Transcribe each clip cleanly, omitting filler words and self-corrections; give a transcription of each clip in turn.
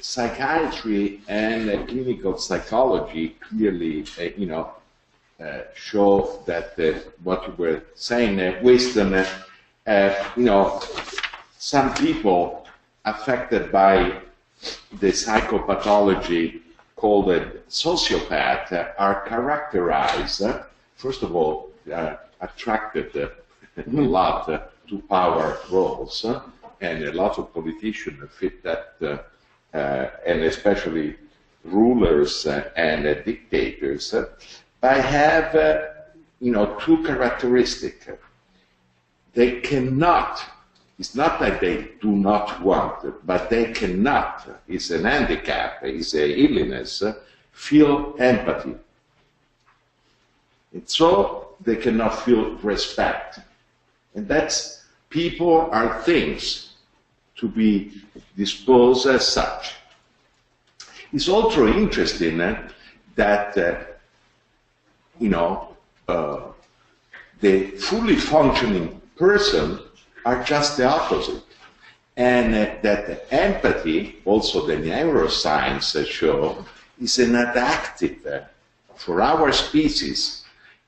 psychiatry and clinical psychology clearly, show that what you were saying, wisdom, some people affected by the psychopathology called a sociopath are characterized, first of all, attracted a lot to power roles, and a lot of politicians fit that, and especially rulers and dictators, by have two characteristics. They cannot, it's not that they do not want, but they cannot, it's an handicap, it's an illness, feel empathy. And so they cannot feel respect. And that's, people are things to be disposed as such. It's also interesting that, the fully functioning person are just the opposite. And that empathy, also the neuroscience show, is an adaptive, for our species,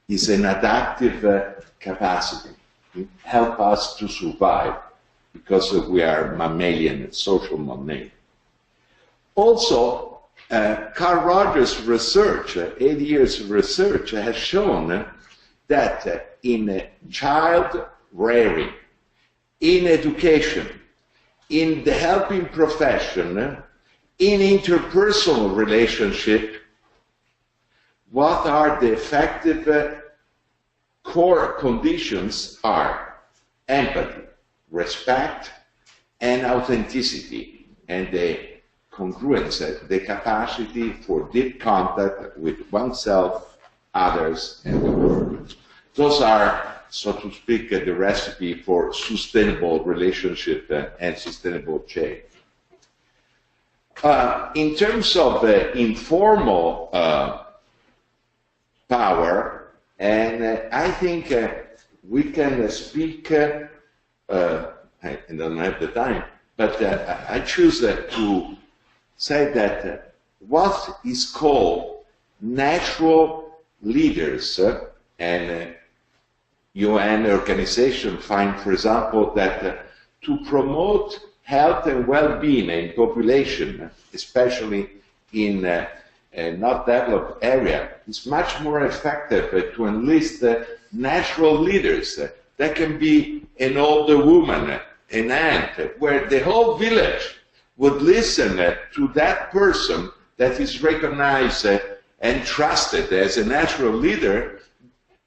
is an adaptive capacity. It helps us to survive, because we are mammalian, social mammalian. Also, Carl Rogers' research, 8 years of research, has shown that in child rearing, in education, in the helping profession, in interpersonal relationship, what are the effective core conditions are empathy, respect, and authenticity, and the congruence, the capacity for deep contact with oneself, others, and the world. Those are, so to speak, the recipe for sustainable relationship and sustainable change. In terms of informal power, and I think we can speak, I don't have the time, but I choose to say that what is called natural leaders, and UN organization find, for example, that to promote health and well-being in population, especially in a not developed area, is much more effective to enlist natural leaders. That can be an older woman, an aunt, where the whole village would listen to that person that is recognized and trusted as a natural leader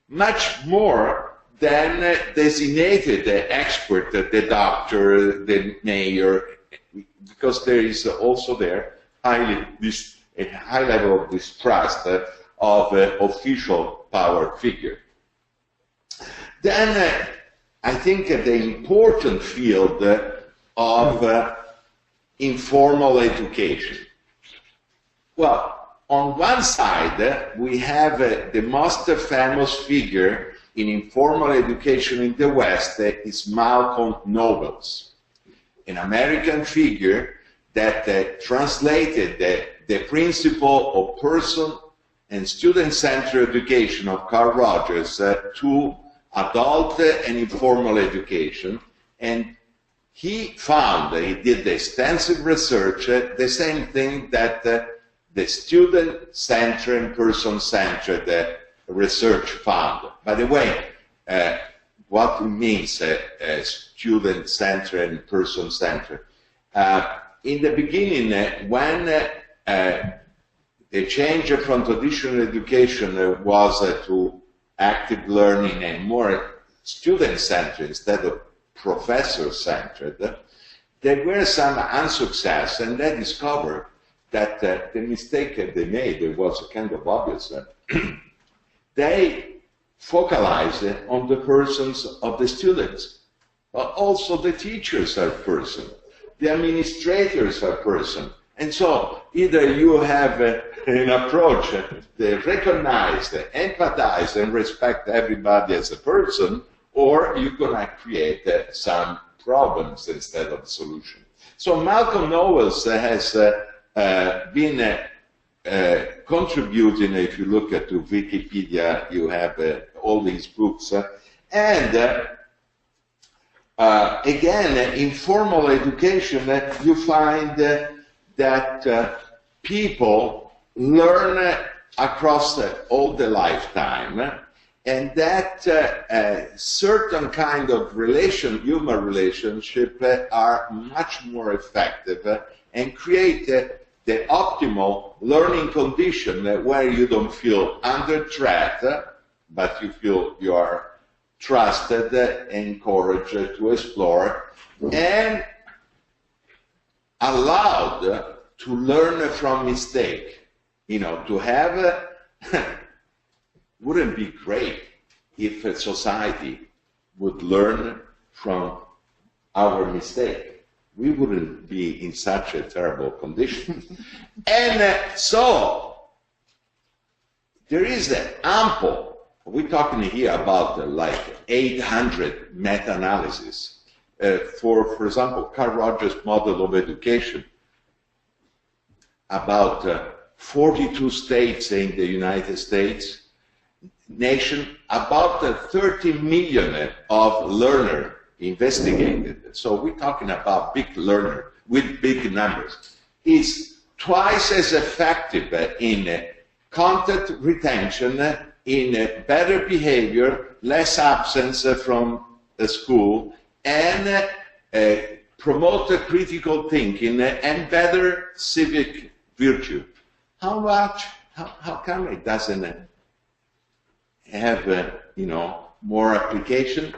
much more than designated expert, the doctor, the mayor, because there is also there a high level of distrust of official power figure. Then I think the important field of informal education. Well, on one side, we have the most famous figure in informal education in the West is Malcolm Knowles, an American figure that translated the principle of person and student-centered education of Carl Rogers to adult and informal education. And he found, he did extensive research, the same thing that the student-centered and person-centered research found. By the way, what means student-centered and person-centered? In the beginning, when the change from traditional education was to active learning and more student-centered instead of professor-centered, there were some unsuccess, and they discovered that the mistake they made was kind of obvious. They focalized on the persons of the students. Also the teachers are persons. The administrators are persons. And so either you have an approach that recognize, empathize, and respect everybody as a person, or you're going to create some problems instead of solutions. So Malcolm Knowles has been contributing. If you look at to Wikipedia, you have all these books. Again, informal education, you find that people learn across all the lifetime, and that certain kind of human relationship are much more effective and create the optimal learning condition where you don't feel under threat, but you feel you are trusted, encouraged to explore, and allowed to learn from mistake. You know, to have, wouldn't be great if a society would learn from our mistake. We wouldn't be in such a terrible condition. And so, there is ample, we're talking here about like 800 meta-analysis. For example, Carl Rogers' model of education, about 42 states in the United States, about 30 million of learners investigated. So we're talking about big learner with big numbers. Is twice as effective in content retention, in better behavior, less absence from the school, and promote critical thinking and better civic virtue. How come it doesn't have, more application?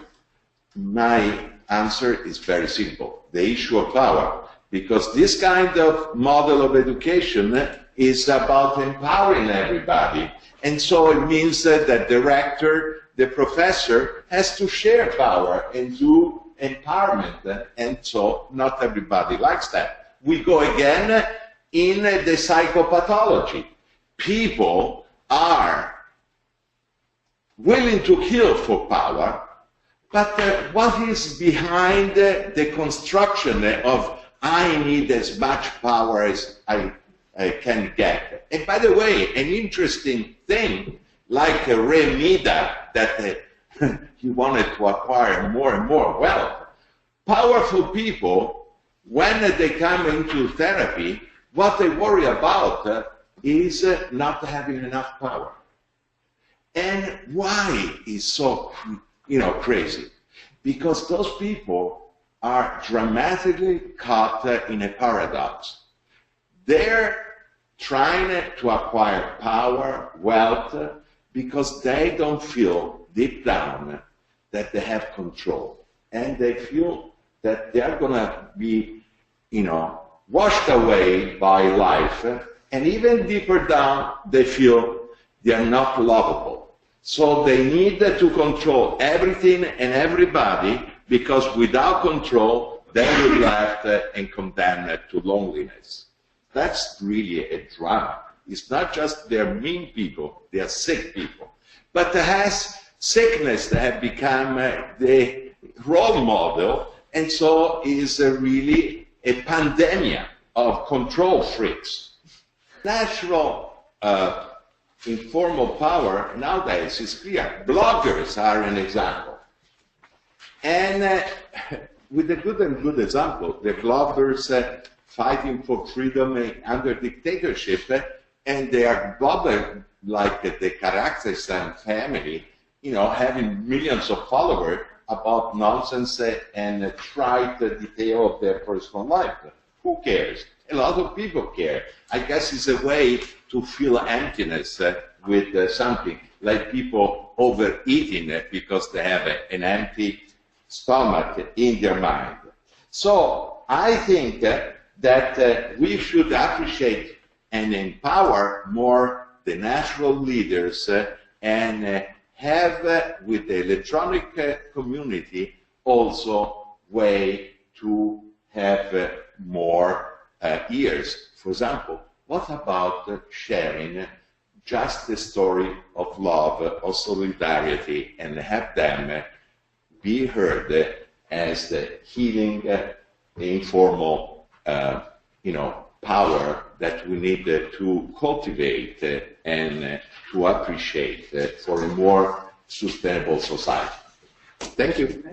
My answer is very simple. The issue of power. Because this kind of model of education is about empowering everybody. And so it means that the director, the professor, has to share power and do empowerment. And so not everybody likes that. We go again in the psychopathology. People are willing to kill for power, but what is behind the construction of I need as much power as I can get? And by the way, an interesting thing, like Remida, that he wanted to acquire more and more wealth. Powerful people, when they come into therapy, what they worry about is not having enough power. And why is so, crazy? Because those people are dramatically caught in a paradox. They're trying to acquire power, wealth, because they don't feel deep down that they have control. And they feel that they're going to be, washed away by life. And even deeper down, they feel they're not lovable. So they need to control everything and everybody, because without control, they will be left and condemned to loneliness. That's really a drama. It's not just they're mean people, they are sick people. But it has sickness that have become the role model, and so is really a pandemic of control freaks. Natural informal power nowadays is clear. Bloggers are an example. And with a good example, the bloggers fighting for freedom under dictatorship, and they are bloggers like the Kazakhstan family, having millions of followers about nonsense and trite detail of their personal life. Who cares? A lot of people care. I guess it's a way to feel emptiness with something, like people overeating because they have an empty stomach in their mind. So I think that we should appreciate and empower more the natural leaders and have with the electronic community also way to have more ears. For example, what about sharing just the story of love or solidarity and have them be heard as the healing, informal, power that we need to cultivate and to appreciate for a more sustainable society. Thank you.